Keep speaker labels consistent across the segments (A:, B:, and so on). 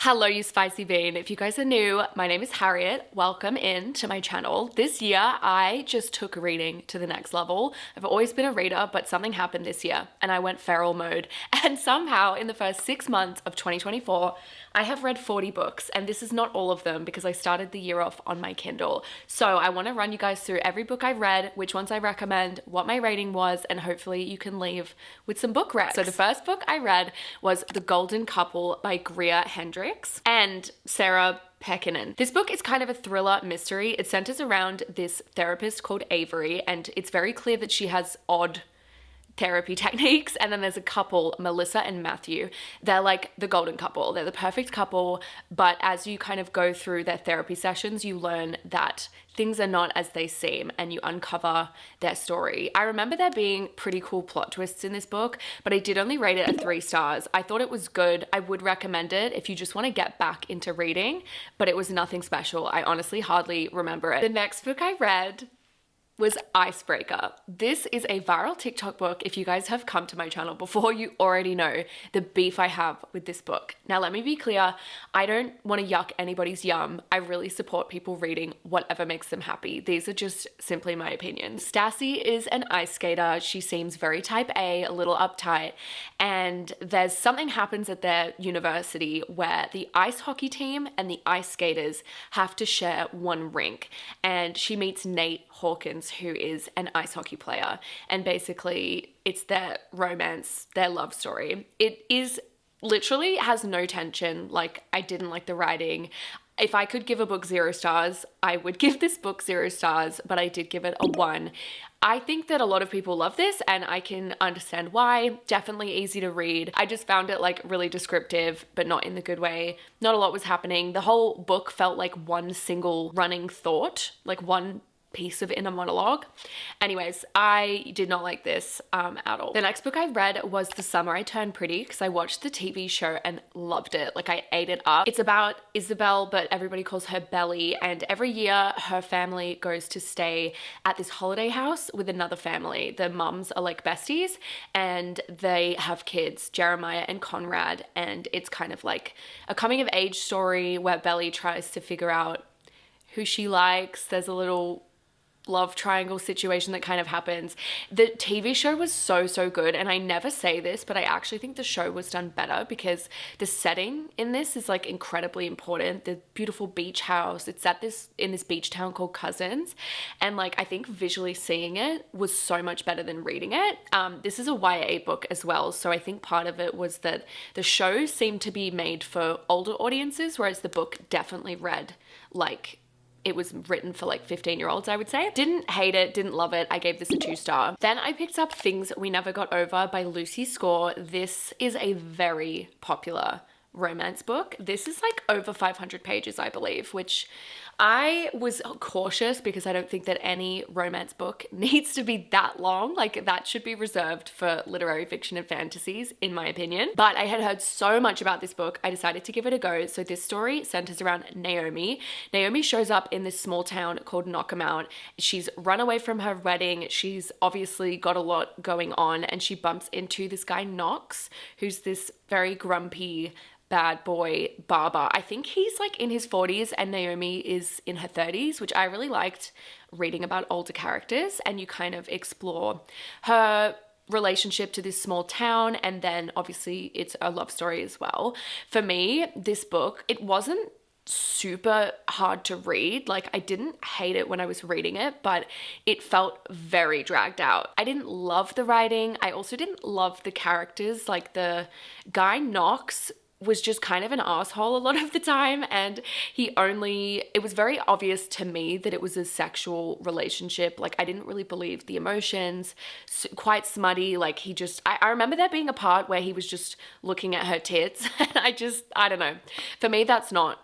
A: Hello, you spicy bean. If you guys are new, my name is Harriet. Welcome in to my channel. This year, I just took reading to the next level. I've always been a reader, but something happened this year and I went feral mode. And somehow in the first 6 months of 2024, I have read 40 books, and this is not all of them because I started the year off on my Kindle. So I want to run you guys through every book I read, which ones I recommend, what my rating was, and hopefully you can leave with some book recs. So the first book I read was The Golden Couple by Greer Hendricks and Sarah Pekkanen. This book is kind of a thriller mystery. It centers around this therapist called Avery, and it's very clear that she has odd therapy techniques. And then there's a couple, Melissa and Matthew. They're like the golden couple. They're the perfect couple. But as you kind of go through their therapy sessions, you learn that things are not as they seem and you uncover their story. I remember there being pretty cool plot twists in this book, but I did only rate it at 3 stars. I thought it was good. I would recommend it if you just want to get back into reading, but it was nothing special. I honestly hardly remember it. The next book I read was Icebreaker. This is a viral TikTok book. If you guys have come to my channel before, you already know the beef I have with this book. Now, let me be clear. I don't want to yuck anybody's yum. I really support people reading whatever makes them happy. These are just simply my opinions. Stassi is an ice skater. She seems very type A, a little uptight, and there's something happens at their university where the ice hockey team and the ice skaters have to share one rink, and she meets Nate Hawkins, who is an ice hockey player, and basically it's their romance, their love story. It is literally has no tension. Like, I didn't like the writing. If I could give a book 0 stars, I would give this book 0 stars, but I did give it a 1. I think that a lot of people love this, and I can understand why. Definitely easy to read. I just found it like really descriptive, but not in the good way. Not a lot was happening. The whole book felt like one single running thought, like one piece of inner monologue. Anyways, I did not like this at all. The next book I read was The Summer I Turned Pretty, because I watched the TV show and loved it. Like, I ate it up. It's about Isabel, but everybody calls her Belly, and every year her family goes to stay at this holiday house with another family. The mums are like besties and they have kids, Jeremiah and Conrad, and it's kind of like a coming of age story where Belly tries to figure out who she likes. There's a little love triangle situation that kind of happens. The TV show was so good, and I never say this, but I actually think the show was done better because the setting in this is like incredibly important. The beautiful beach house, it's at in this beach town called Cousins, and like I think visually seeing it was so much better than reading it. This is a YA book as well, so I think part of it was that the show seemed to be made for older audiences, whereas the book definitely read like it was written for like 15-year-olds, I would say. Didn't hate it, didn't love it. I gave this a 2 star. Then I picked up Things We Never Got Over by Lucy Score. This is a very popular romance book. This is like over 500 pages, I believe, which I was cautious because I don't think that any romance book needs to be that long. Like, that should be reserved for literary fiction and fantasies, in my opinion. But I had heard so much about this book, I decided to give it a go. So this story centers around Naomi. Naomi shows up in this small town called Knockemout. She's run away from her wedding. She's obviously got a lot going on, and she bumps into this guy Knox, who's this very grumpy bad boy barber. I think he's like in his 40s and Naomi is in her 30s, which I really liked reading about older characters, and you kind of explore her relationship to this small town, and then obviously it's a love story as well. For me, this book, it wasn't super hard to read. Like, I didn't hate it when I was reading it, but it felt very dragged out. I didn't love the writing. I also didn't love the characters. Like, the guy Knox was just kind of an asshole a lot of the time, and it was very obvious to me that it was a sexual relationship. Like, I didn't really believe the emotions, quite smutty. Like, I remember there being a part where he was just looking at her tits and I don't know. For me, that's not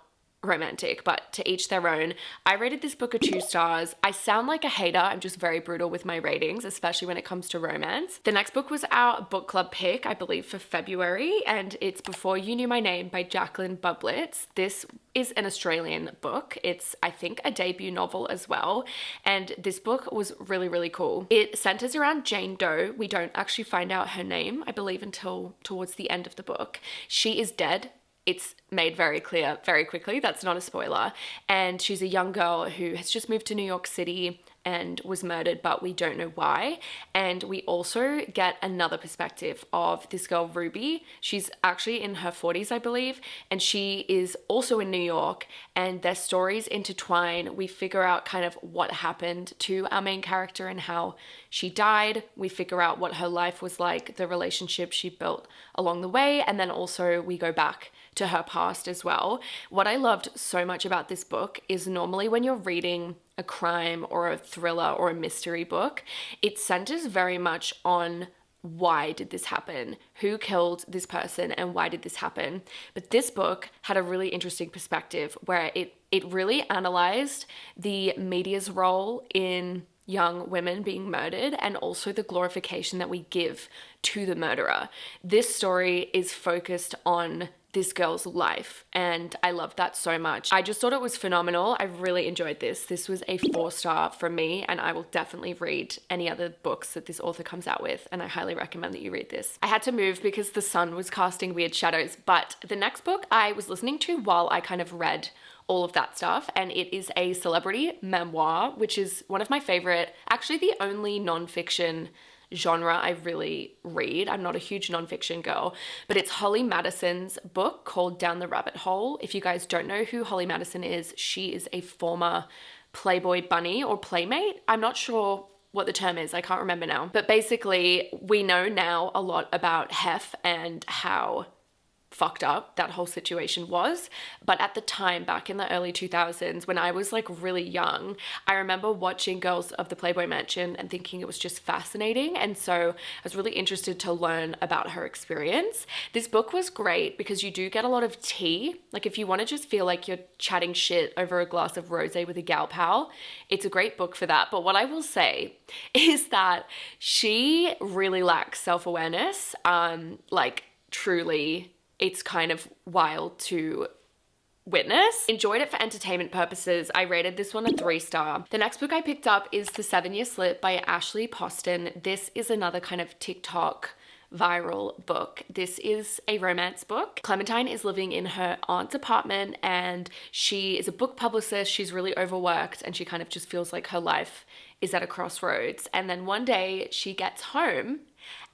A: romantic, but to each their own. I rated this book a 2 stars. I sound like a hater. I'm just very brutal with my ratings, especially when it comes to romance. The next book was our book club pick, I believe, for February, and it's Before You Knew My Name by Jacqueline Bublitz. This is an Australian book. It's, I think, a debut novel as well, and this book was really cool. It centers around Jane Doe. We don't actually find out her name, I believe, until towards the end of the book. She is dead. it's made very clear very quickly. That's not a spoiler. And she's a young girl who has just moved to New York City and was murdered, but we don't know why. And we also get another perspective of this girl, Ruby. She's actually in her 40s, I believe, and she is also in New York, and their stories intertwine. We figure out kind of what happened to our main character and how she died. We figure out what her life was like, the relationship she built along the way, and then also we go back to her past as well. What I loved so much about this book is normally when you're reading a crime or a thriller or a mystery book, it centers very much on why did this happen? Who killed this person and why did this happen? But this book had a really interesting perspective where it really analyzed the media's role in young women being murdered and also the glorification that we give to the murderer. This story is focused on this girl's life, and I love that so much. I just thought it was phenomenal. I really enjoyed this. This was a 4-star from me, and I will definitely read any other books that this author comes out with, and I highly recommend that you read this. I had to move because the sun was casting weird shadows, but the next book I was listening to while I kind of read all of that stuff, and it is a celebrity memoir, which is one of my favorite, actually the only nonfiction genre I really read. I'm not a huge nonfiction girl, but it's Holly Madison's book called Down the Rabbit Hole. If you guys don't know who Holly Madison is, she is a former Playboy bunny or playmate. I'm not sure what the term is. I can't remember now. But basically, we know now a lot about Hef and how fucked up that whole situation was. But at the time, back in the early 2000s, when I was like really young, I remember watching Girls of the Playboy Mansion and thinking it was just fascinating. And so I was really interested to learn about her experience. This book was great because you do get a lot of tea. Like if you want to just feel like you're chatting shit over a glass of rosé with a gal pal, it's a great book for that. But what I will say is that she really lacks self-awareness. Like truly, it's kind of wild to witness. Enjoyed it for entertainment purposes. I rated this one a 3-star. The next book I picked up is The 7-Year Slip by Ashley Poston. This is another kind of TikTok viral book. This is a romance book. Clementine is living in her aunt's apartment and she is a book publicist. She's really overworked and she kind of just feels like her life is at a crossroads. And then one day she gets home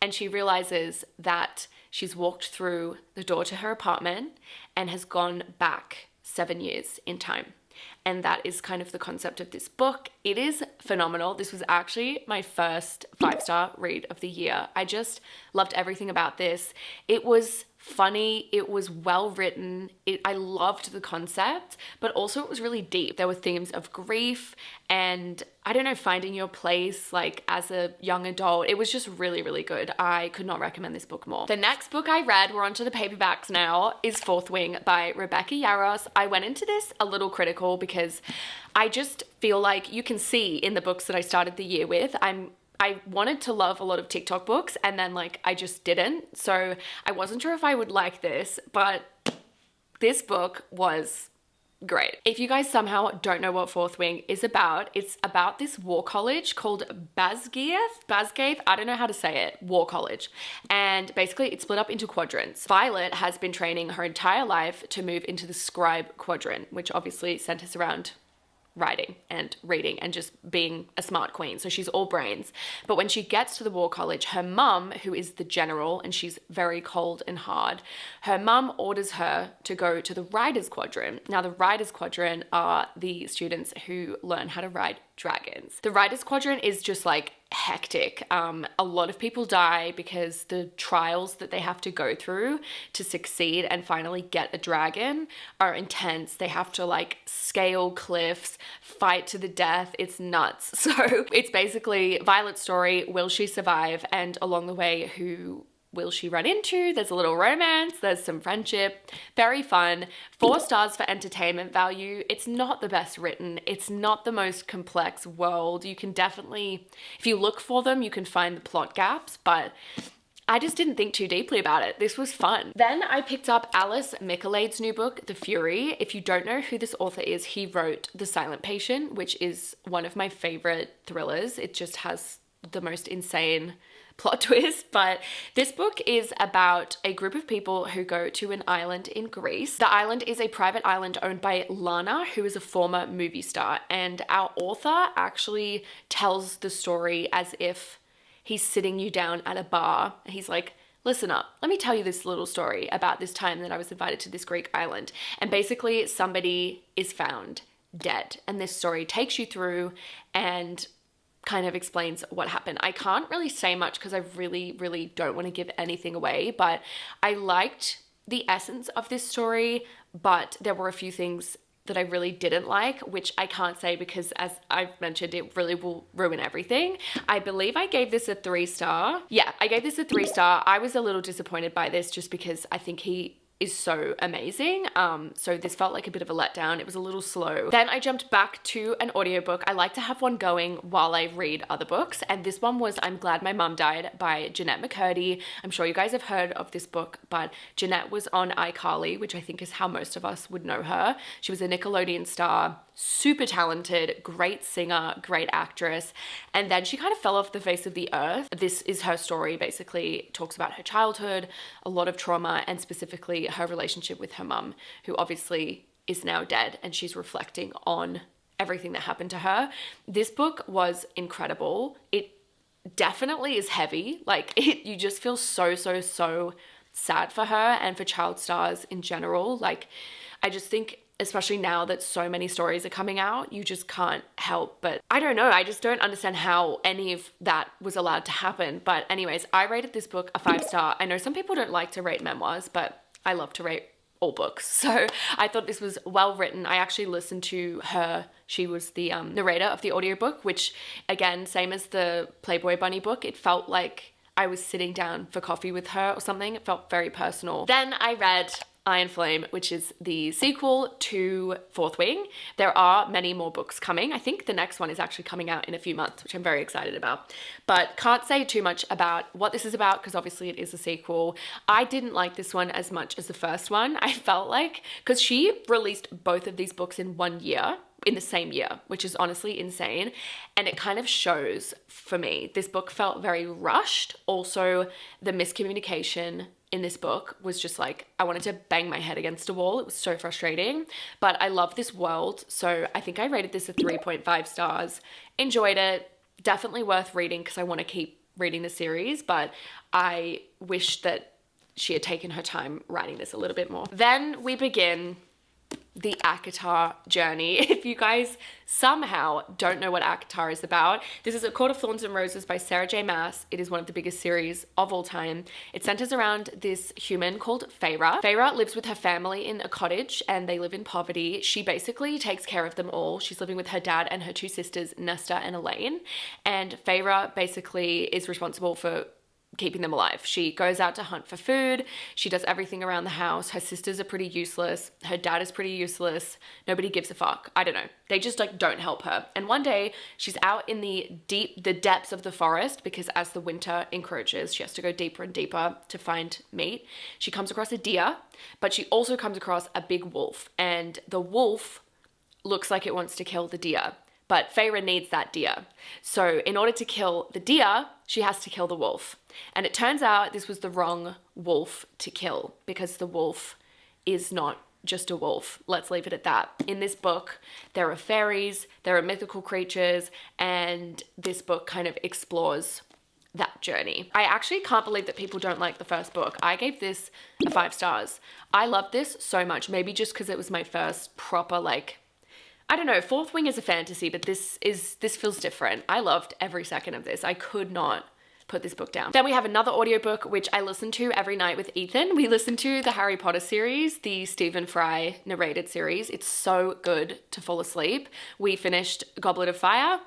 A: and she realizes that she's walked through the door to her apartment and has gone back 7 years in time. And that is kind of the concept of this book. It is phenomenal. This was actually my first 5-star read of the year. I just loved everything about this. It was funny, it was well written, I loved the concept, but also it was really deep. There were themes of grief and I don't know, finding your place like as a young adult. It was just really, really good. I could not recommend this book more. The next book I read, we're onto the paperbacks now, is Fourth Wing by Rebecca Yarros. I went into this a little critical because I just feel like you can see in the books that I started the year with, I wanted to love a lot of TikTok books and then like I just didn't. So I wasn't sure if I would like this, but this book was great. If you guys somehow don't know what Fourth Wing is about, it's about this war college called Basgaith, I don't know how to say it, war college. And basically it's split up into quadrants. Violet has been training her entire life to move into the scribe quadrant, which obviously centers around writing and reading and just being a smart queen. So she's all brains. But when she gets to the war college, her mum, who is the general, and she's very cold and hard, her mum orders her to go to the writers quadrant. Now the writers quadrant are the students who learn how to ride dragons. The writers quadrant is just like hectic. A lot of people die because the trials that they have to go through to succeed and finally get a dragon are intense. They have to like scale cliffs, fight to the death. It's nuts. So it's basically Violet's story. Will she survive? And along the way, who will she run into? There's a little romance, there's some friendship, very fun. 4 stars for entertainment value. It's not the best written. It's not the most complex world. You can definitely, if you look for them, you can find the plot gaps, but I just didn't think too deeply about it. This was fun. Then I picked up Alice Michelade's new book, The Fury. If you don't know who this author is, he wrote The Silent Patient, which is one of my favorite thrillers. It just has the most insane plot twist, but this book is about a group of people who go to an island in Greece. The island is a private island owned by Elanor, who is a former movie star, and our author actually tells the story as if he's sitting you down at a bar. He's like, listen up, let me tell you this little story about this time that I was invited to this Greek island. And basically somebody is found dead, and this story takes you through and kind of explains what happened. I can't really say much because I really don't want to give anything away, but I liked the essence of this story, but there were a few things that I really didn't like, which I can't say because, as I've mentioned, it really will ruin everything. I believe I gave this a 3-star. Yeah, I gave this a 3-star. I was a little disappointed by this just because I think he is so amazing. So this felt like a bit of a letdown. It was a little slow. Then I jumped back to an audiobook. I like to have one going while I read other books, and this one was I'm Glad My Mum Died by Jeanette McCurdy. I'm sure you guys have heard of this book, but Jeanette was on iCarly, which I think is how most of us would know her. She was a Nickelodeon star, super talented, great singer, great actress, and then she kind of fell off the face of the earth. This is her story, basically talks about her childhood, a lot of trauma, and specifically her relationship with her mum, who obviously is now dead, and she's reflecting on everything that happened to her. This book was incredible. It definitely is heavy. Like, you just feel so sad for her and for child stars in general. Like, I just think, especially now that so many stories are coming out, you just can't help but, I don't know, I just don't understand how any of that was allowed to happen. But anyways, I rated this book a 5-star. I know some people don't like to rate memoirs, but I love to rate all books. So I thought this was well written. I actually listened to her. She was the narrator of the audiobook, which again, same as the Playboy Bunny book, it felt like I was sitting down for coffee with her or something. It felt very personal. Then I read Iron Flame, which is the sequel to Fourth Wing. There are many more books coming. I think the next one is actually coming out in a few months, which I'm very excited about. But can't say too much about what this is about because obviously it is a sequel. I didn't like this one as much as the first one. I felt like, because she released both of these books in one year, in the same year, which is honestly insane. And it kind of shows for me. This book felt very rushed. Also, the miscommunication in this book was just like, I wanted to bang my head against a wall. It was so frustrating, but I love this world. So I think I rated this a 3.5 stars. Enjoyed it. Definitely worth reading because I want to keep reading the series, but I wish that she had taken her time writing this a little bit more. Then we begin the ACOTAR journey. If you guys somehow don't know what ACOTAR is about, this is Cod of Thorns Roses by Sarah J. Maas. It is one of the biggest series of all time. It centers around this human called Feyre. Feyre lives with her family in a cottage and they live in poverty. She basically takes care of them all. She's living with her dad and her 2 sisters, Nesta and Elaine. And Feyre basically is responsible for keeping them alive. She goes out to hunt for food. She does everything around the house. Her sisters are pretty useless. Her dad is pretty useless. Nobody gives a fuck. I don't know. They just like don't help her. And one day she's out in the depths of the forest because as the winter encroaches, she has to go deeper and deeper to find meat. She comes across a deer, but she also comes across a big wolf, and the wolf looks like it wants to kill the deer. But Feyre needs that deer. So in order to kill the deer, she has to kill the wolf. And it turns out this was the wrong wolf to kill because the wolf is not just a wolf. Let's leave it at that. In this book, there are fairies, there are mythical creatures, and this book kind of explores that journey. I actually can't believe that people don't like the first book. I gave this a 5 stars. I love this so much, maybe just because it was my first proper I don't know, Fourth Wing is a fantasy, but this feels different. I loved every second of this. I could not put this book down. Then we have another audiobook, which I listen to every night with Ethan. We listen to the Harry Potter series, the Stephen Fry narrated series. It's so good to fall asleep. We finished Goblet of Fire,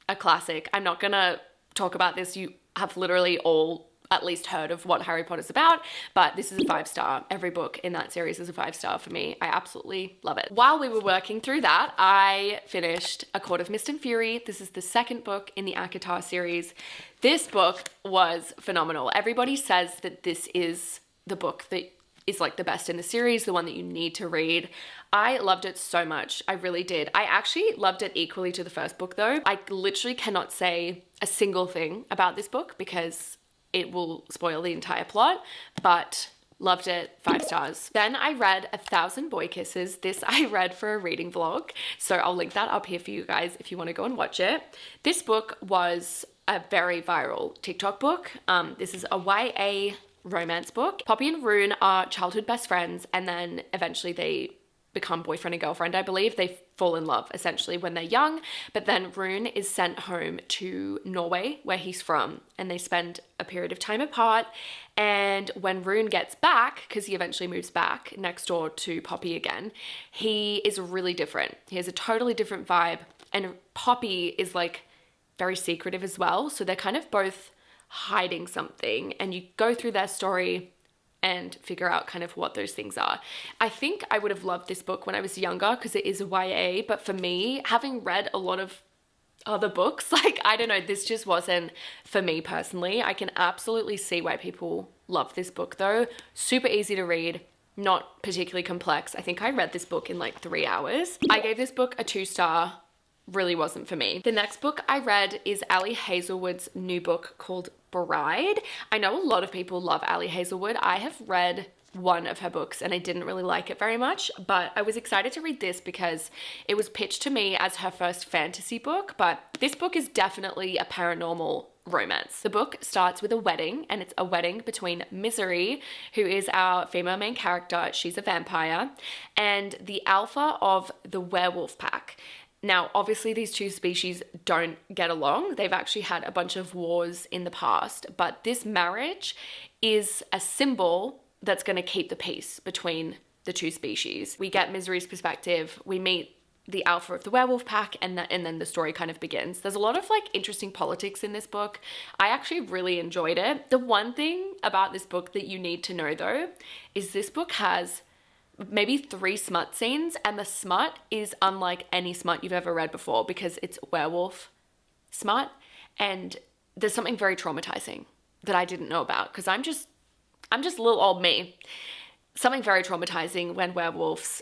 A: a classic. I'm not gonna talk about this. You have literally all at least heard of what Harry Potter's about, but this is a 5-star. Every book in that series is a 5-star for me. I absolutely love it. While we were working through that, I finished Acord of Mist and Fury. This is the second book in the ACOTAR series. This book was phenomenal. Everybody says that this is the book that is like the best in the series, the one that you need to read. I loved it so much. I really did. I actually loved it equally to the first book though. I literally cannot say a single thing about this book because it will spoil the entire plot, but loved it, 5 stars. Then I read 1,000 Boy Kisses. This I read for a reading vlog, so I'll link that up here for you guys if you want to go and watch it. This book was a very viral TikTok book. This is a YA romance book. Poppy and Rune are childhood best friends, and then eventually they become boyfriend and girlfriend, I believe. They fall in love essentially when they're young, but then Rune is sent home to Norway, where he's from, and they spend a period of time apart. And when Rune gets back, because he eventually moves back next door to Poppy again, he is really different. He has a totally different vibe, and Poppy is like very secretive as well, so they're kind of both hiding something, and you go through their story and figure out kind of what those things are. I think I would have loved this book when I was younger because it is a YA, but for me, having read a lot of other books, like, I don't know, this just wasn't for me personally. I can absolutely see why people love this book though. Super easy to read, not particularly complex. I think I read this book in like 3 hours. I gave this book a 2-star. Really wasn't for me. The next book I read is Ali Hazelwood's new book called Bride. I know a lot of people love Ali Hazelwood. I have read one of her books and I didn't really like it very much, but I was excited to read this because it was pitched to me as her first fantasy book, but this book is definitely a paranormal romance. The book starts with a wedding, and it's a wedding between Misery, who is our female main character. She's a vampire, and the alpha of the werewolf pack. Now, obviously, these two species don't get along. They've actually had a bunch of wars in the past, but this marriage is a symbol that's going to keep the peace between the two species. We get Misery's perspective, we meet the alpha of the werewolf pack, and then the story kind of begins. There's a lot of like interesting politics in this book. I actually really enjoyed it. The one thing about this book that you need to know though is this book has maybe 3 smut scenes, and the smut is unlike any smut you've ever read before because it's werewolf smut, and there's something very traumatizing that I didn't know about because I'm just little old me. Something very traumatizing when werewolves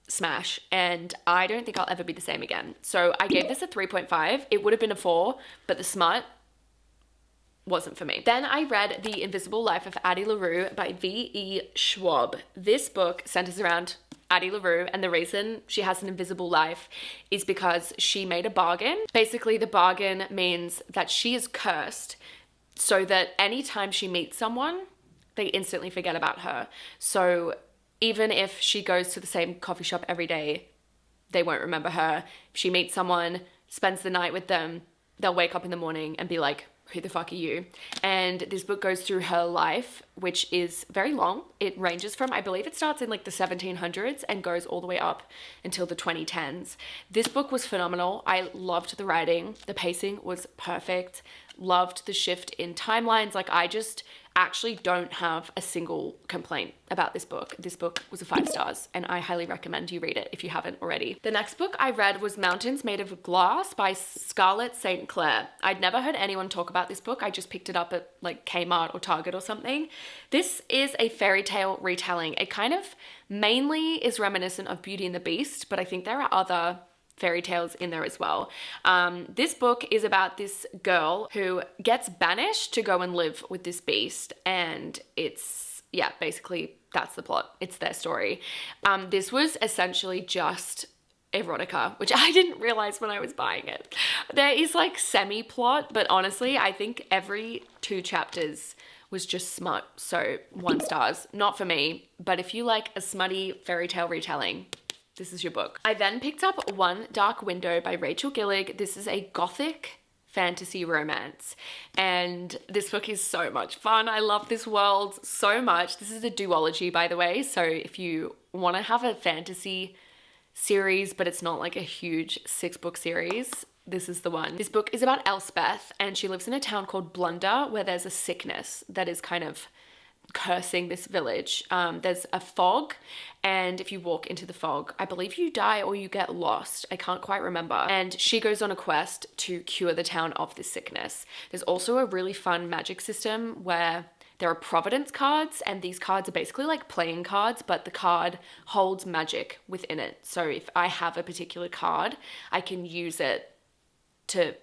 A: smash, and I don't think I'll ever be the same again. So I gave this a 3.5. It would have been a 4, but the smut wasn't for me. Then I read The Invisible Life of Addie Laroo by V.E. Schwab. This book centers around Addie Laroo, and the reason she has an invisible life is because she made a bargain. Basically, the bargain means that she is cursed so that anytime she meets someone, they instantly forget about her. So even if she goes to the same coffee shop every day, they won't remember her. If she meets someone, spends the night with them, they'll wake up in the morning and be like, who the fuck are you? And this book goes through her life, which is very long. It ranges from, I believe it starts in like the 1700s and goes all the way up until the 2010s. This book was phenomenal. I loved the writing. The pacing was perfect. Loved the shift in timelines. Like, I just actually don't have a single complaint about this book. This book was a 5 stars, and I highly recommend you read it if you haven't already. The next book I read was Mountains Made of Glass by Scarlett St. Clair. I'd never heard anyone talk about this book. I just picked it up at like Kmart or Target or something. This is a fairy tale retelling. It kind of mainly is reminiscent of Beauty and the Beast, but I think there are other fairy tales in there as well. This book is about this girl who gets banished to go and live with this beast, and it's, yeah, basically that's the plot. It's their story. This was essentially just erotica, which I didn't realize when I was buying it. There is like semi-plot, but honestly, I think every 2 chapters was just smut, so 1 stars. Not for me, but if you like a smutty fairy tale retelling, this is your book. I then picked up One Dark Window by Rachel Gillig. This is a gothic fantasy romance, and this book is so much fun. I love this world so much. This is a duology, by the way, so if you want to have a fantasy series, but it's not like a huge 6-book series, this is the one. This book is about Elspeth, and she lives in a town called Blunder where there's a sickness that is kind of cursing this village. There's a fog, and if you walk into the fog, I believe you die or you get lost. I can't quite remember. And she goes on a quest to cure the town of this sickness. There's also a really fun magic system where there are providence cards, and these cards are basically like playing cards, but the card holds magic within it. So if I have a particular card, I can use it to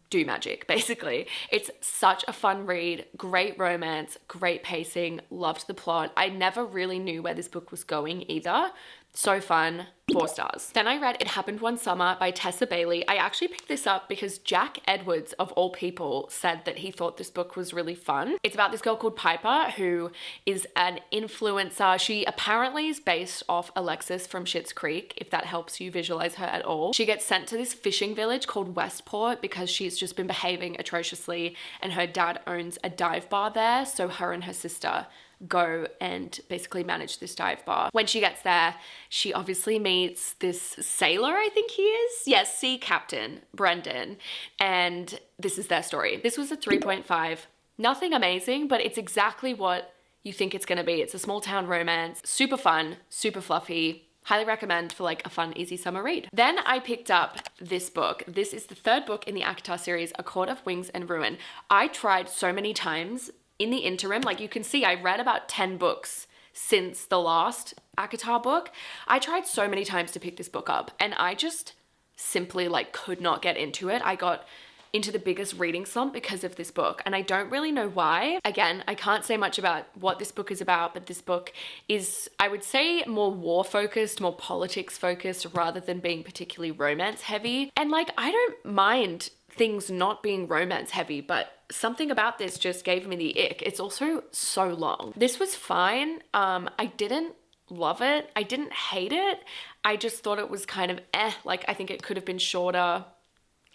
A: do magic, basically. It's such a fun read, great romance, great pacing, loved the plot. I never really knew where this book was going either. So fun, 4 stars. Then I read It Happened One Summer by Tessa Bailey. I actually picked this up because Jack Edwards, of all people, said that he thought this book was really fun. It's about this girl called Piper who is an influencer. She apparently is based off Alexis from Schitt's Creek, if that helps you visualize her at all. She gets sent to this fishing village called Westport because she's just been behaving atrociously and her dad owns a dive bar there, so her and her sister go and basically manage this dive bar. When she gets there, she obviously meets this sailor, I think he is. Yes, sea captain, Brendan. And this is their story. This was a 3.5. Nothing amazing, but it's exactly what you think it's gonna be. It's a small town romance, super fun, super fluffy. Highly recommend for like a fun, easy summer read. Then I picked up this book. This is the 3rd book in the Acord series, Acord of Wings and Ruin. I tried so many times in the interim, like you can see, I read about 10 books since the last Acord book. I tried so many times to pick this book up and I just simply like could not get into it. I got into the biggest reading slump because of this book and I don't really know why. Again, I can't say much about what this book is about, but this book is, I would say, more war focused, more politics focused rather than being particularly romance heavy. And like, I don't mind things not being romance heavy, but something about this just gave me the ick. It's also so long. This was fine. I didn't love it. I didn't hate it. I just thought it was kind of like I think it could have been shorter.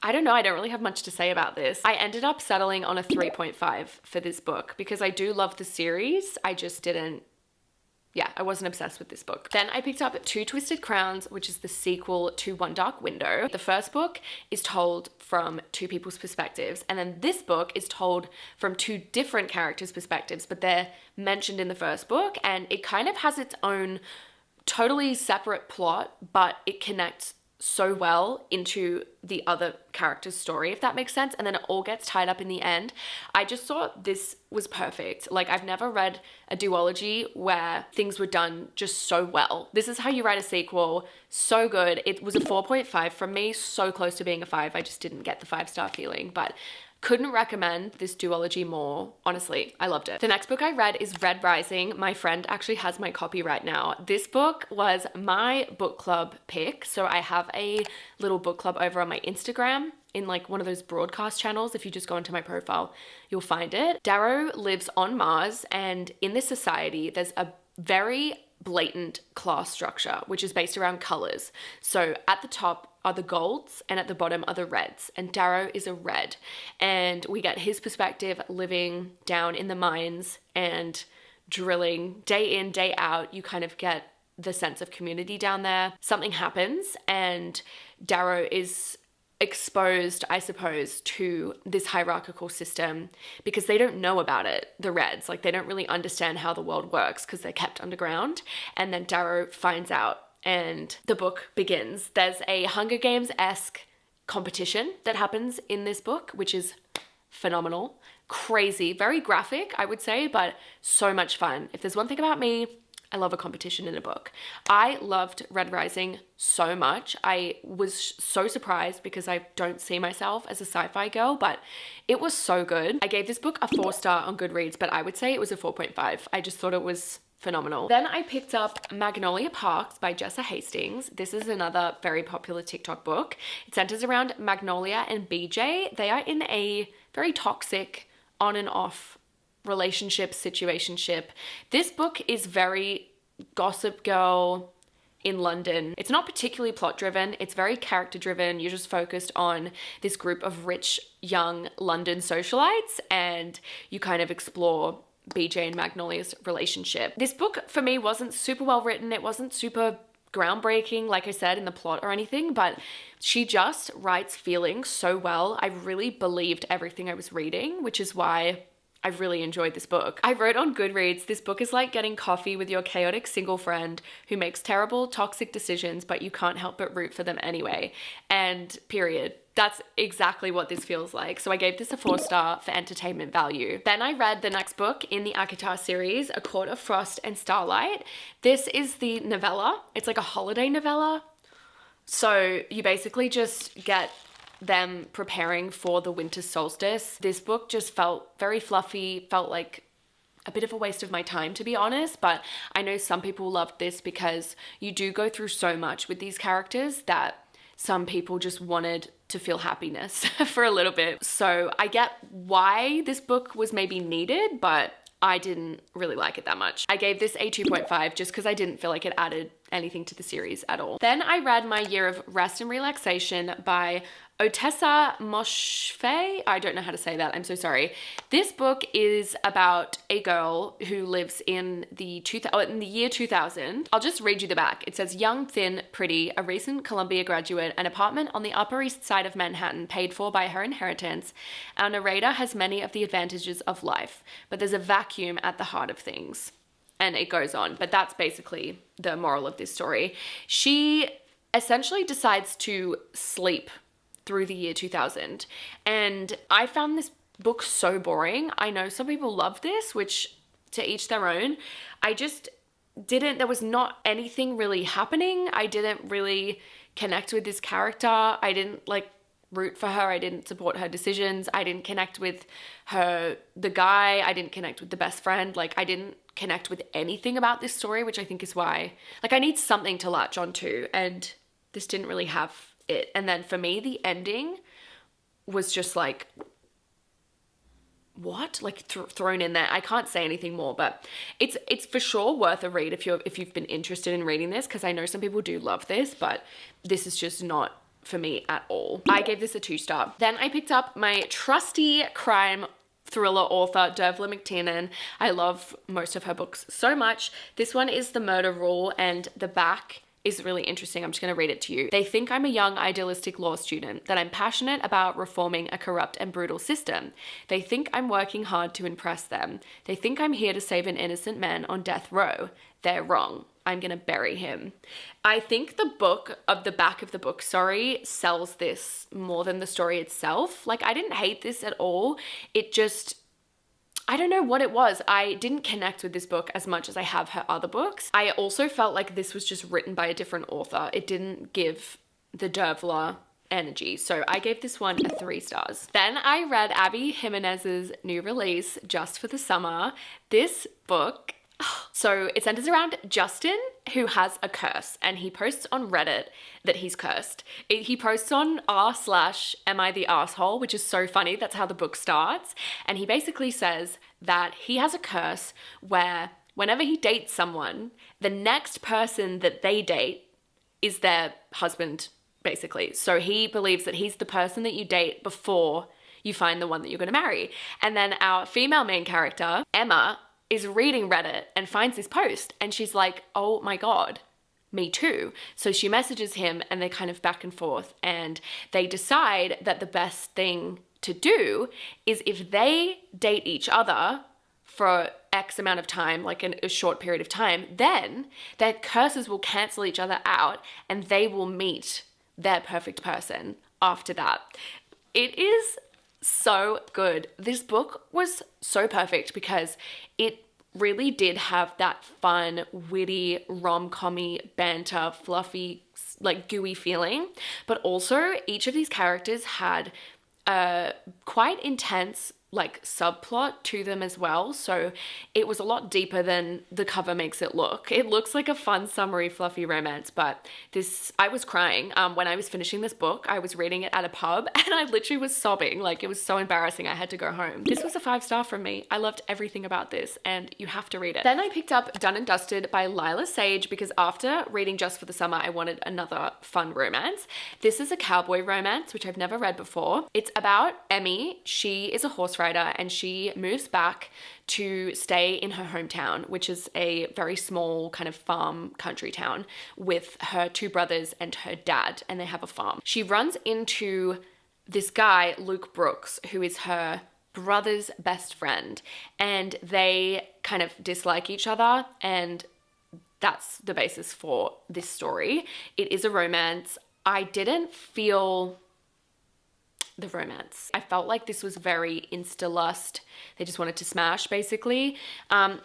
A: I don't know. I don't really have much to say about this. I ended up settling on a 3.5 for this book because I do love the series. I just didn't, I wasn't obsessed with this book. Then I picked up Two Twisted Crowns, which is the sequel to One Dark Window. The first book is told from 2 people's perspectives, and then this book is told from 2 different characters' perspectives, but they're mentioned in the first book, and it kind of has its own totally separate plot, but it connects so well into the other character's story, if that makes sense, and then it all gets tied up in the end. I just thought this was perfect. Like, I've never read a duology where things were done just so well. This is how you write a sequel. So good. It was a 4.5 from me, so close to being a 5. I just didn't get the 5-star feeling, but couldn't recommend this duology more. Honestly, I loved it. The next book I read is Red Rising. My friend actually has my copy right now. This book was my book club pick. So I have a little book club over on my Instagram in like one of those broadcast channels. If you just go into my profile, you'll find it. Darrow lives on Mars, and in this society, there's a very blatant class structure, which is based around colors. So at the top are the golds and at the bottom are the reds, and Darrow is a red, and we get his perspective living down in the mines and drilling day in, day out. You kind of get the sense of community down there. Something happens and Darrow is exposed, I suppose, to this hierarchical system because they don't know about it, the Reds. Like, they don't really understand how the world works because they're kept underground. And then Darrow finds out and the book begins. There's a Hunger Games-esque competition that happens in this book, which is phenomenal, crazy, very graphic, I would say, but so much fun. If there's one thing about me, I love a competition in a book. I loved Red Rising so much. I was so surprised because I don't see myself as a sci-fi girl, but it was so good. I gave this book a 4-star on Goodreads, but I would say it was a 4.5. I just thought it was phenomenal. Then I picked up Magnolia Parks by Jessa Hastings. This is another very popular TikTok book. It centers around Magnolia and BJ. They are in a very toxic on and off relationship, situationship. This book is very Gossip Girl in London. It's not particularly plot driven. It's very character driven. You're just focused on this group of rich, young London socialites, and you kind of explore BJ and Magnolia's relationship. This book for me wasn't super well written. It wasn't super groundbreaking, like I said, in the plot or anything, but she just writes feelings so well. I really believed everything I was reading, which is why I really enjoyed this book. I wrote on Goodreads, this book is like getting coffee with your chaotic single friend who makes terrible, toxic decisions, but you can't help but root for them anyway. And period. That's exactly what this feels like. So I gave this a 4-star for entertainment value. Then I read the next book in the Acord series, A Court of Frost and Starlight. This is the novella. It's like a holiday novella. So you basically just get them preparing for the winter solstice. This book just felt very fluffy, felt like a bit of a waste of my time, to be honest, but I know some people loved this because you do go through so much with these characters that some people just wanted to feel happiness for a little bit. So I get why this book was maybe needed, but I didn't really like it that much. I gave this a 2.5 just because I didn't feel like it added anything to the series at all. Then I read My Year of Rest and Relaxation by Otessa Moshfegh. I don't know how to say that. I'm so sorry. This book is about a girl who lives in the year 2000. I'll just read you the back. It says, young, thin, pretty, a recent Columbia graduate, an apartment on the Upper East Side of Manhattan paid for by her inheritance. Our narrator has many of the advantages of life, but there's a vacuum at the heart of things. And it goes on, but that's basically the moral of this story. She essentially decides to sleep through the year 2000. And I found this book so boring. I know some people love this, which to each their own. I just didn't, there was not anything really happening. I didn't really connect with this character. I didn't like root for her. I didn't support her decisions. I didn't connect with the guy. I didn't connect with the best friend. Like I didn't connect with anything about this story, which I think is why, like I need something to latch onto, and this didn't really have it. And then for me, the ending was just like, what? Like thrown in there. I can't say anything more, but it's for sure worth a read if you've been interested in reading this, because I know some people do love this, but this is just not for me at all. I gave this a 2-star. Then I picked up my trusty crime thriller author, Dervla McTiernan. I love most of her books so much. This one is The Murder Rule, and the back is really interesting. I'm just going to read it to you. They think I'm a young, idealistic law student, that I'm passionate about reforming a corrupt and brutal system. They think I'm working hard to impress them. They think I'm here to save an innocent man on death row. They're wrong. I'm going to bury him. I think the back of the book, sells this more than the story itself. Like, I didn't hate this at all. It just, I don't know what it was. I didn't connect with this book as much as I have her other books. I also felt like this was just written by a different author. It didn't give the Dervla energy. So I gave this one a 3 stars. Then I read Abby Jimenez's new release, Just for the Summer. This book, so it centers around Justin, who has a curse, and he posts on Reddit that he's cursed. He posts on r/am I the asshole, which is so funny. That's how the book starts. And he basically says that he has a curse where whenever he dates someone, the next person that they date is their husband, basically. So he believes that he's the person that you date before you find the one that you're going to marry. And then our female main character, Emma, is reading Reddit and finds this post, and she's like, oh my God, me too. So she messages him, and they kind of back and forth, and they decide that the best thing to do is if they date each other for X amount of time, like a short period of time, then their curses will cancel each other out and they will meet their perfect person after that. It is so good. This book was so perfect because it really did have that fun, witty, rom-com-y, banter, fluffy, like gooey feeling. But also each of these characters had a quite intense like subplot to them as well. So it was a lot deeper than the cover makes it look. It looks like a fun, summery, fluffy romance, but I was crying. When I was finishing this book, I was reading it at a pub and I literally was sobbing. Like, it was so embarrassing. I had to go home. This was a 5-star from me. I loved everything about this and you have to read it. Then I picked up Done and Dusted by Lila Sage because after reading Just for the Summer, I wanted another fun romance. This is a cowboy romance, which I've never read before. It's about Emmy. She is a horse rider and she moves back to stay in her hometown, which is a very small kind of farm country town, with her 2 brothers and her dad, and they have a farm. She runs into this guy, Luke Brooks, who is her brother's best friend, and they kind of dislike each other, and that's the basis for this story. It is a romance. I didn't feel the romance. I felt like this was very insta-lust. They just wanted to smash, basically,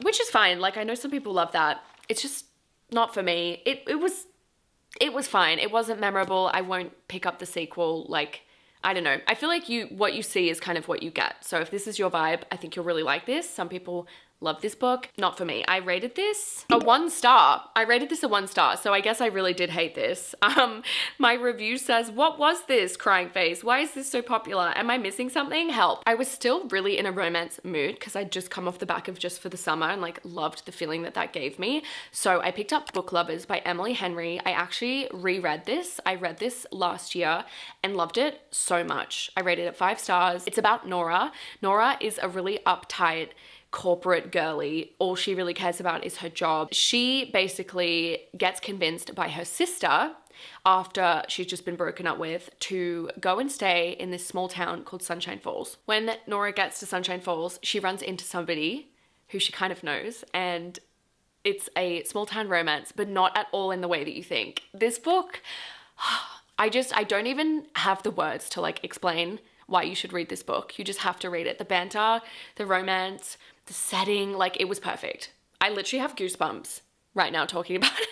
A: which is fine. Like, I know some people love that. It's just not for me. It was fine. It wasn't memorable. I won't pick up the sequel. Like, I don't know. I feel like what you see is kind of what you get. So if this is your vibe, I think you'll really like this. Some people love this book. Not for me. I rated this a 1 star. I rated this a 1 star. So I guess I really did hate this. My review says, what was this? Crying face. Why is this so popular? Am I missing something? Help. I was still really in a romance mood because I'd just come off the back of Just for the Summer and like loved the feeling that gave me. So I picked up Book Lovers by Emily Henry. I actually reread this. I read this last year and loved it so much. I rated it 5 stars. It's about Nora. Nora is a really uptight corporate girly. All she really cares about is her job. She basically gets convinced by her sister after she's just been broken up with to go and stay in this small town called Sunshine Falls. When Nora gets to Sunshine Falls, she runs into somebody who she kind of knows, and it's a small town romance, but not at all in the way that you think. This book, I don't even have the words to like explain why you should read this book. You just have to read it. The banter, the romance, the setting, like it was perfect. I literally have goosebumps right now talking about it.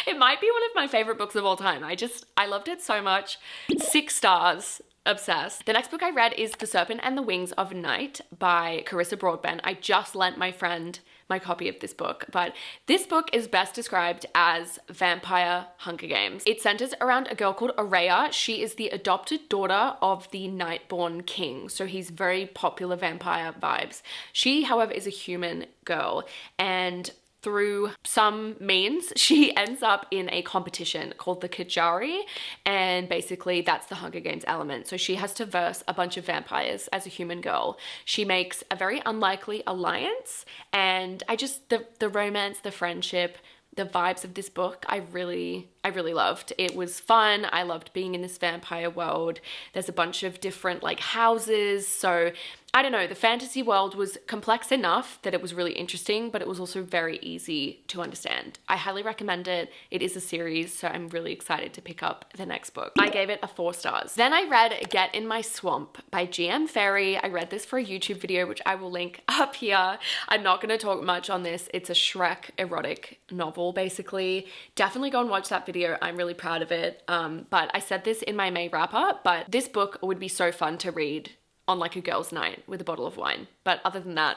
A: It might be one of my favorite books of all time. I loved it so much. 6 stars. Obsessed. The next book I read is The Serpent and the Wings of Night by Carissa Broadbent. I just lent my friend my copy of this book, but this book is best described as vampire Hunger Games. It centers around a girl called Araya. She is the adopted daughter of the Nightborn King, so he's very popular vampire vibes. She, however, is a human girl, and through some means, she ends up in a competition called the Kajari, and basically that's the Hunger Games element. So she has to verse a bunch of vampires as a human girl. She makes a very unlikely alliance, and the romance, the friendship, the vibes of this book, I really loved. It was fun. I loved being in this vampire world. There's a bunch of different like houses, so I don't know, the fantasy world was complex enough that it was really interesting, but it was also very easy to understand. I highly recommend it. It is a series, so I'm really excited to pick up the next book. I gave it a 4 stars. Then I read Get in My Swamp by GM Fairy. I read this for a YouTube video, which I will link up here. I'm not going to talk much on this. It's a Shrek erotic novel, basically. Definitely go and watch that video. I'm really proud of it. But I said this in my May wrap-up, but this book would be so fun to read on like a girl's night with a bottle of wine. But other than that,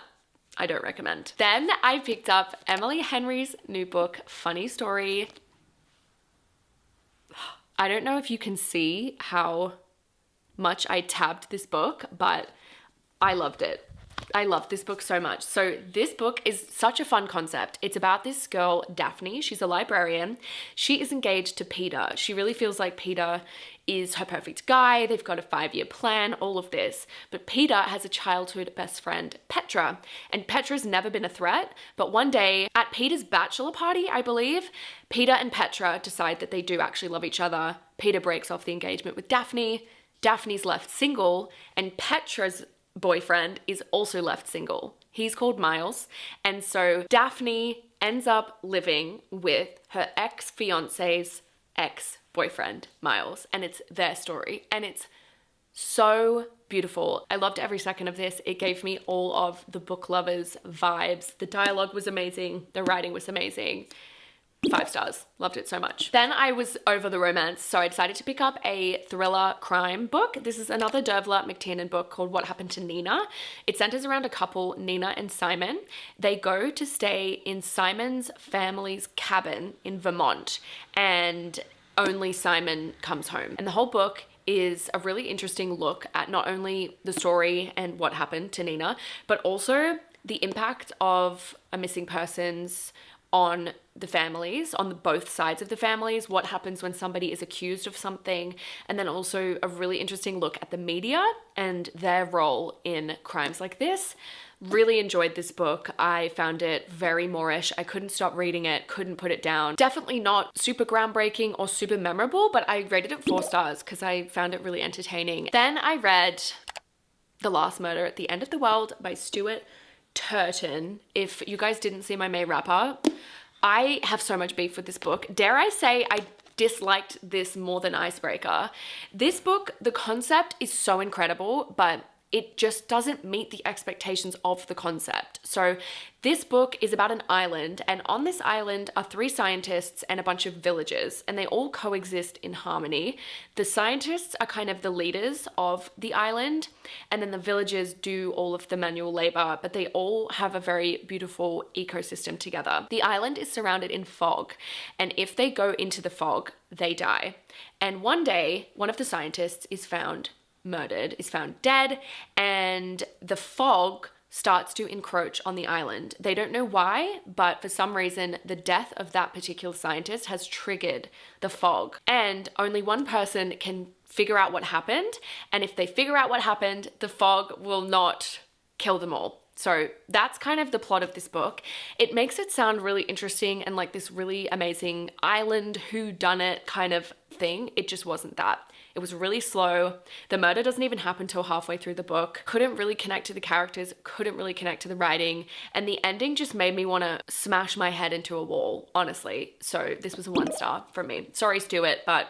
A: I don't recommend. Then I picked up Emily Henry's new book, Funny Story. I don't know if you can see how much I tabbed this book, but I loved it. I love this book so much. So this book is such a fun concept. It's about this girl, Daphne. She's a librarian. She is engaged to Peter. She really feels like Peter is her perfect guy. They've got a 5-year plan, all of this. But Peter has a childhood best friend, Petra. And Petra's never been a threat. But one day at Peter's bachelor party, I believe, Peter and Petra decide that they do actually love each other. Peter breaks off the engagement with Daphne. Daphne's left single, and Petra's boyfriend is also left single. He's called Miles. And so Daphne ends up living with her ex-fiance's ex-boyfriend, Miles, and it's their story. And it's so beautiful. I loved every second of this. It gave me all of the Book Lovers vibes. The dialogue was amazing. The writing was amazing. 5 stars. Loved it so much. Then I was over the romance, so I decided to pick up a thriller crime book. This is another Dervla McTiernan book called What Happened to Nina. It centers around a couple, Nina and Simon. They go to stay in Simon's family's cabin in Vermont, and only Simon comes home. And the whole book is a really interesting look at not only the story and what happened to Nina, but also the impact of a missing persons on the families, on both sides of the families, what happens when somebody is accused of something, and then also a really interesting look at the media and their role in crimes like this. Really enjoyed this book. I found it very Moorish. I couldn't stop reading it, couldn't put it down. Definitely not super groundbreaking or super memorable, but I rated it 4 stars because I found it really entertaining. Then I read The Last Murder at the End of the World by Stuart Turton. If you guys didn't see my May wrap-up, I have so much beef with this book. Dare I say I disliked this more than Icebreaker. This book, the concept is so incredible, but it just doesn't meet the expectations of the concept. So this book is about an island, and on this island are 3 scientists and a bunch of villagers, and they all coexist in harmony. The scientists are kind of the leaders of the island, and then the villagers do all of the manual labor, but they all have a very beautiful ecosystem together. The island is surrounded in fog, and if they go into the fog, they die. And one day, one of the scientists is found murdered, is found dead, and the fog starts to encroach on the island. They don't know why, but for some reason, the death of that particular scientist has triggered the fog. And only one person can figure out what happened. And if they figure out what happened, the fog will not kill them all. So that's kind of the plot of this book. It makes it sound really interesting and like this really amazing island whodunit kind of thing. It just wasn't that. It was really slow. The murder doesn't even happen till halfway through the book. Couldn't really connect to the characters, couldn't really connect to the writing, and the ending just made me want to smash my head into a wall, honestly. So this was a 1 star from me. Sorry, Stuart, but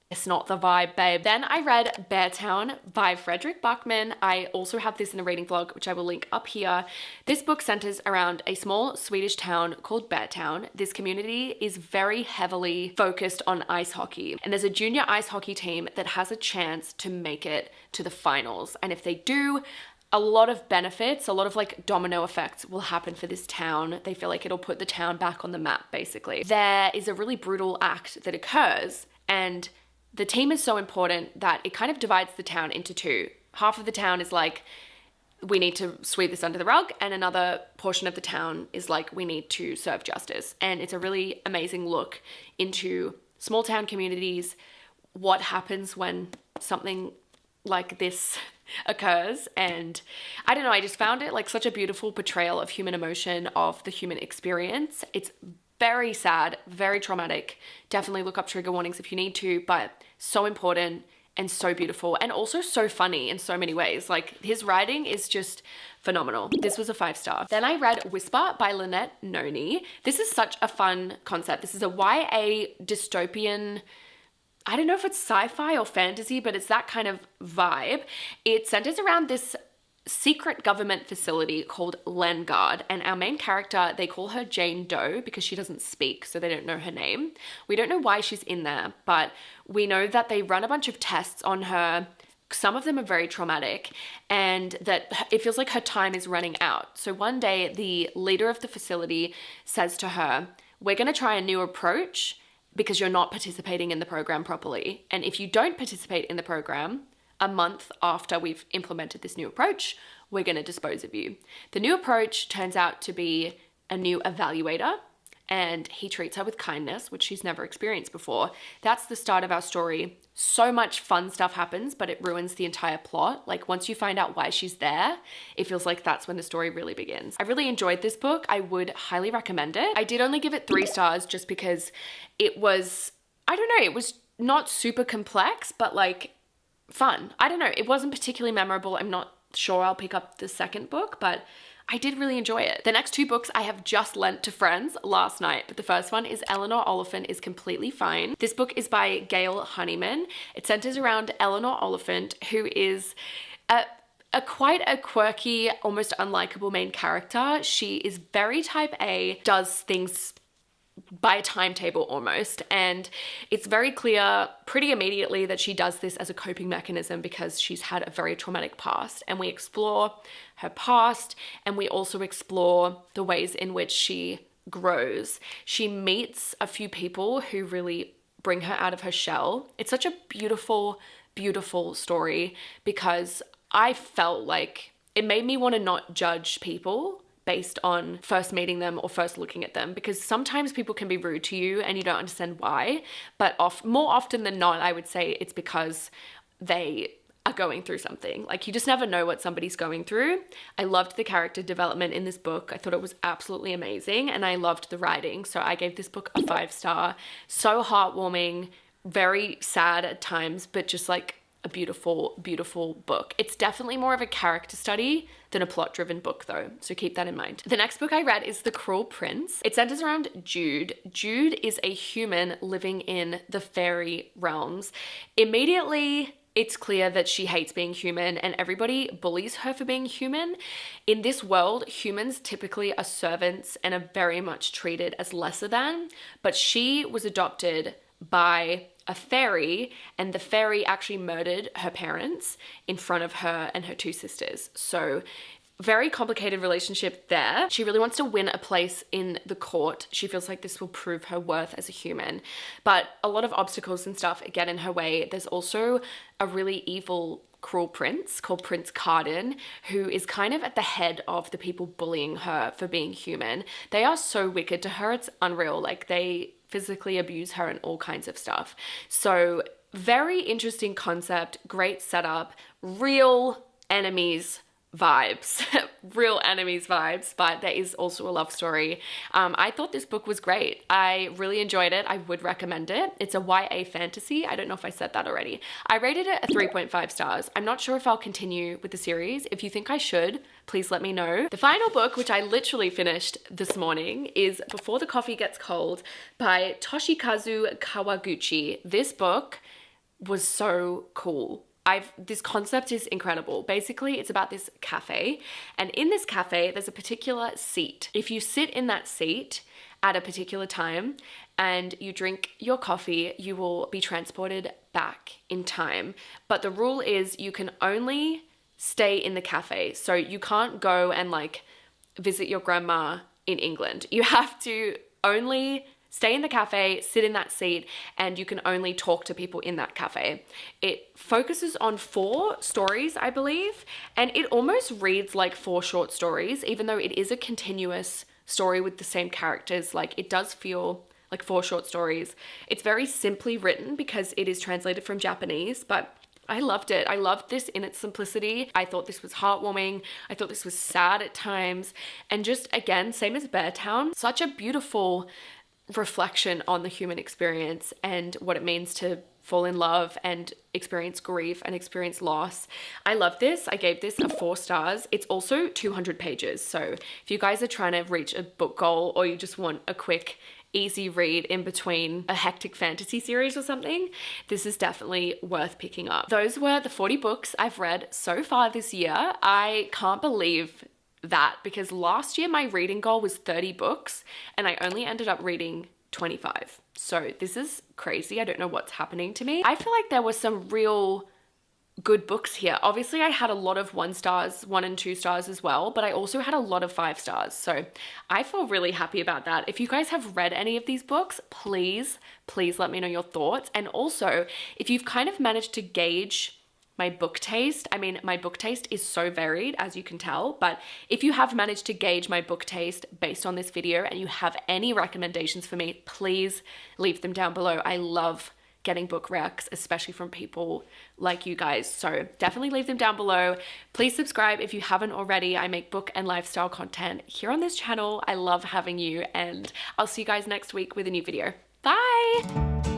A: it's not the vibe, babe. Then I read Btown by Frederick Buckman. I also have this in a reading vlog, which I will link up here. This book centers around a small Swedish town called Btown. This community is very heavily focused on ice hockey, and there's a junior ice hockey team that has a chance to make it to the finals. And if they do, a lot of benefits, a lot of like domino effects will happen for this town. They feel like it'll put the town back on the map, basically. There is a really brutal act that occurs, and the team is so important that it kind of divides the town into 2. Half of the town is like, we need to sweep this under the rug, and another portion of the town is like, we need to serve justice. And it's a really amazing look into small town communities, what happens when something like this occurs. And I don't know, I just found it like such a beautiful portrayal of human emotion, of the human experience. It's very sad, very traumatic. Definitely look up trigger warnings if you need to, but so important and so beautiful, and also so funny in so many ways. Like, his writing is just phenomenal. This was a 5 star. Then I read Whisper by Lynette Noni. This is such a fun concept. This is a YA dystopian, I don't know if it's sci-fi or fantasy, but it's that kind of vibe. It centers around this secret government facility called Lengard, and our main character, they call her Jane Doe because she doesn't speak, so they don't know her name. We don't know why she's in there, but we know that they run a bunch of tests on her. Some of them are very traumatic, and that it feels like her time is running out. So one day, the leader of the facility says to her, "We're going to try a new approach because you're not participating in the program properly. And if you don't participate in the program, a month after we've implemented this new approach, we're going to dispose of you." The new approach turns out to be a new evaluator, and he treats her with kindness, which she's never experienced before. That's the start of our story. So much fun stuff happens, but it ruins the entire plot. Like, once you find out why she's there, it feels like that's when the story really begins. I really enjoyed this book. I would highly recommend it. I did only give it 3 stars just because it was, I don't know, it was not super complex, but like fun. I don't know. It wasn't particularly memorable. I'm not sure I'll pick up the second book, but I did really enjoy it. The next 2 books I have just lent to friends last night, but the first one is Elanor Oliphant is Completely Fine. This book is by Gail Honeyman. It centers around Elanor Oliphant, who is quite a quirky, almost unlikable main character. She is very type A, does things by a timetable almost, and it's very clear pretty immediately that she does this as a coping mechanism because she's had a very traumatic past, and we explore her past, and we also explore the ways in which she grows. She meets a few people who really bring her out of her shell. It's such a beautiful, beautiful story because I felt like it made me want to not judge people based on first meeting them or first looking at them, because sometimes people can be rude to you and you don't understand why, but more often than not, I would say it's because they are going through something. Like, you just never know what somebody's going through. I loved the character development in this book. I thought it was absolutely amazing, and I loved the writing, so I gave this book a 5 star. So heartwarming, very sad at times, but just like a beautiful, beautiful book. It's definitely more of a character study than a plot-driven book though, so keep that in mind. The next book I read is The Cruel Prince. It centers around Jude. Jude is a human living in the fairy realms. Immediately, it's clear that she hates being human and everybody bullies her for being human. In this world, humans typically are servants and are very much treated as lesser than, but she was adopted by a fairy, and the fairy actually murdered her parents in front of her and her two sisters. So very complicated relationship there. She really wants to win a place in the court. She feels like this will prove her worth as a human, but a lot of obstacles and stuff get in her way. There's also a really evil, cruel prince called Prince Carden, who is kind of at the head of the people bullying her for being human. They are so wicked to her, it's unreal. Like, they physically abuse her and all kinds of stuff. So very interesting concept, great setup, real enemies vibes, real enemies vibes, but there is also a love story. I thought this book was great. I really enjoyed it. I would recommend it. It's a YA fantasy. I don't know if I said that already. I rated it a 3.5 stars. I'm not sure if I'll continue with the series. If you think I should, please let me know. The final book, which I literally finished this morning, is Before the Coffee Gets Cold by Toshikazu Kawaguchi. This book was so cool. This concept is incredible. Basically, it's about this cafe, and in this cafe, there's a particular seat. If you sit in that seat at a particular time and you drink your coffee, you will be transported back in time. But the rule is you can only stay in the cafe. So you can't go and like visit your grandma in England. You have to only stay in the cafe, sit in that seat, and you can only talk to people in that cafe. It focuses on 4 stories, I believe, and it almost reads like 4 short stories, even though it is a continuous story with the same characters. Like, it does feel like 4 short stories. It's very simply written because it is translated from Japanese, but I loved it. I loved this in its simplicity. I thought this was heartwarming. I thought this was sad at times. And just, again, same as Btown, such a beautiful reflection on the human experience and what it means to fall in love and experience grief and experience loss. I love this. I gave this a 4 stars. It's also 200 pages. So if you guys are trying to reach a book goal, or you just want a quick, easy read in between a hectic fantasy series or something, this is definitely worth picking up. Those were the 40 books I've read so far this year. I can't believe that, because last year my reading goal was 30 books and I only ended up reading 25. So this is crazy. I don't know what's happening to me. I feel like there were some real good books here. Obviously I had a lot of 1 stars, 1 and 2 stars as well, but I also had a lot of 5 stars. So I feel really happy about that. If you guys have read any of these books, please let me know your thoughts. And also, if you've kind of managed to gauge my book taste. I mean, my book taste is so varied, as you can tell, but if you have managed to gauge my book taste based on this video and you have any recommendations for me, please leave them down below. I love getting book recs, especially from people like you guys. So definitely leave them down below. Please subscribe if you haven't already. I make book and lifestyle content here on this channel. I love having you, and I'll see you guys next week with a new video. Bye!